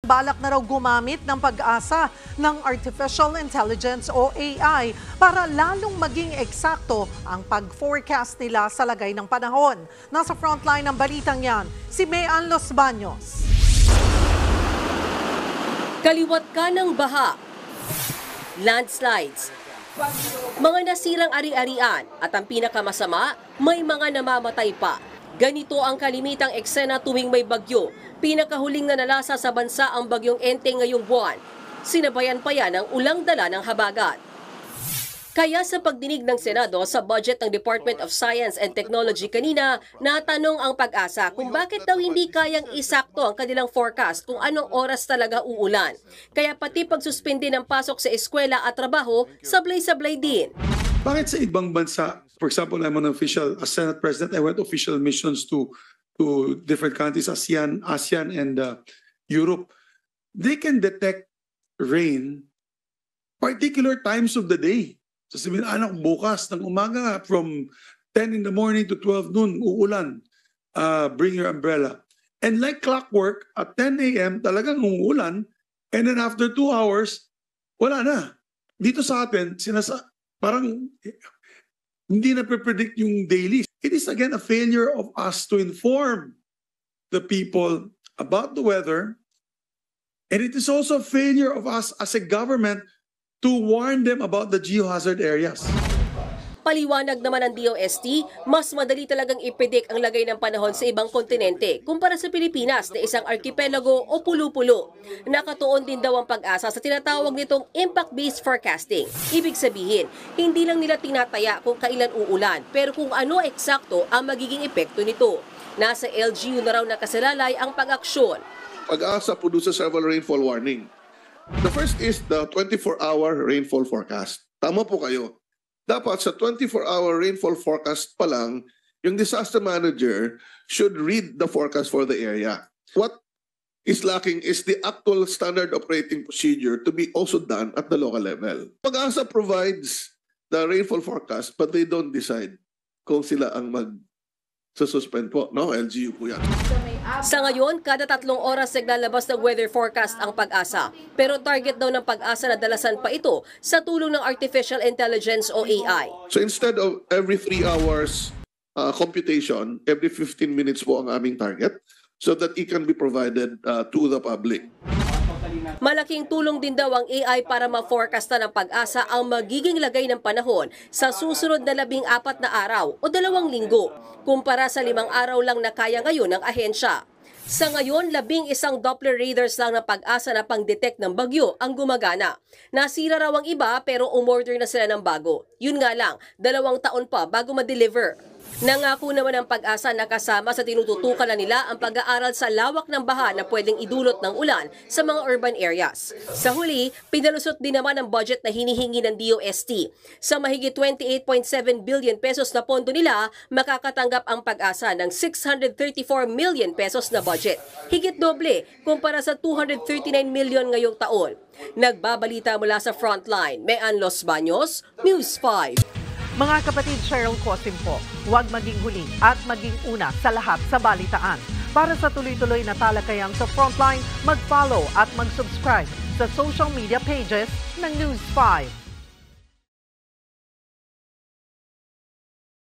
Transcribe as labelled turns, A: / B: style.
A: balak na raw gumamit ng pag-asa ng Artificial Intelligence o AI para lalong maging eksakto ang pag-forecast nila sa lagay ng panahon. Nasa frontline ng balitang yan, si Mayan Los Baños.
B: Kaliwat ka ng baha, landslides, mga nasirang ari-arian at ang pinakamasama, may mga namamatay pa. Ganito ang kalimitang eksena tuwing may bagyo. Pinakahuling nanalasa sa bansa ang bagyong Enteng ngayong buwan. Sinabayan pa yan ng ulang dala ng habagat. Kaya sa pagdinig ng Senado sa budget ng Department of Science and Technology kanina, natanong ang Pag-asa kung bakit daw hindi kayang isakto ang kanilang forecast kung anong oras talaga uulan. Kaya pati pagsuspindi ng pasok sa eskwela at trabaho, sablay-sablay din.
C: Bakit sa ibang bansa, for example, I'm an official, as Senate President, I went official missions to different countries, ASEAN and Europe. They can detect rain particular times of the day. So sabihin, anak, bukas ng umaga from 10 in the morning to 12 noon, uulan. Bring your umbrella. And like clockwork, at 10 a.m. talagang uulan. And then after 2 hours, wala na. Dito sa atin, parang hindi na pre-predict yung daily. It is again a failure of us to inform the people about the weather. And it is also a failure of us as a government to warn them about the geohazard areas.
B: Paliwanag naman ng DOST, mas madali talagang ipredict ang lagay ng panahon sa ibang kontinente kumpara sa Pilipinas na isang arkipelago o pulo-pulo. Nakatuon din daw ang Pag-asa sa tinatawag nitong impact-based forecasting. Ibig sabihin, hindi lang nila tinataya kung kailan uulan, pero kung ano eksakto ang magiging epekto nito. Nasa LGU na raw nakasalalay ang pag-aksyon.
D: Pag-asa produces several rainfall warning. The first is the 24-hour rainfall forecast. Tama po kayo. Dapat sa 24-hour rainfall forecast pa lang, yung disaster manager should read the forecast for the area. What is lacking is the actual standard operating procedure to be also done at the local level. Pag-asa provides the rainfall forecast but they don't decide kung sila ang mag-suspend po. No, LGU po yan.
B: Sa ngayon, kada 3 oras naglalabas ng weather forecast ang Pag-asa. Pero target daw ng Pag-asa na dalasan pa ito sa tulong ng Artificial Intelligence o AI.
D: So instead of every 3 hours computation, every 15 minutes po ang aming target so that it can be provided to the public.
B: Malaking tulong din daw ang AI para ma-forecasta ng Pag-asa ang magiging lagay ng panahon sa susunod na 14 na araw o 2 linggo, kumpara sa 5 araw lang na kaya ngayon ng ahensya. Sa ngayon, 11 Doppler radars lang ng Pag-asa na pang-detect ng bagyo ang gumagana. Nasira raw ang iba pero umorder na sila ng bago. Yun nga lang, 2 taon pa bago ma-deliver. Nangako naman ang Pag-asa na kasama sa tinututukan na nila ang pag-aaral sa lawak ng baha na pwedeng idulot ng ulan sa mga urban areas. Sa huli, pinalusot din naman ang budget na hinihingi ng DOST. Sa mahigit 28.7 billion pesos na pondo nila, makakatanggap ang Pag-asa ng 634 million pesos na budget. Higit doble kumpara sa 239 million ngayong taon. Nagbabalita mula sa Frontline, Mayan Los Baños, News 5.
A: Mga kapatid, Cheryl Cosim po, huwag maging huli at maging una sa lahat sa balitaan. Para sa tuloy-tuloy na talakayan sa Frontline, mag-follow at mag-subscribe sa social media pages ng News 5.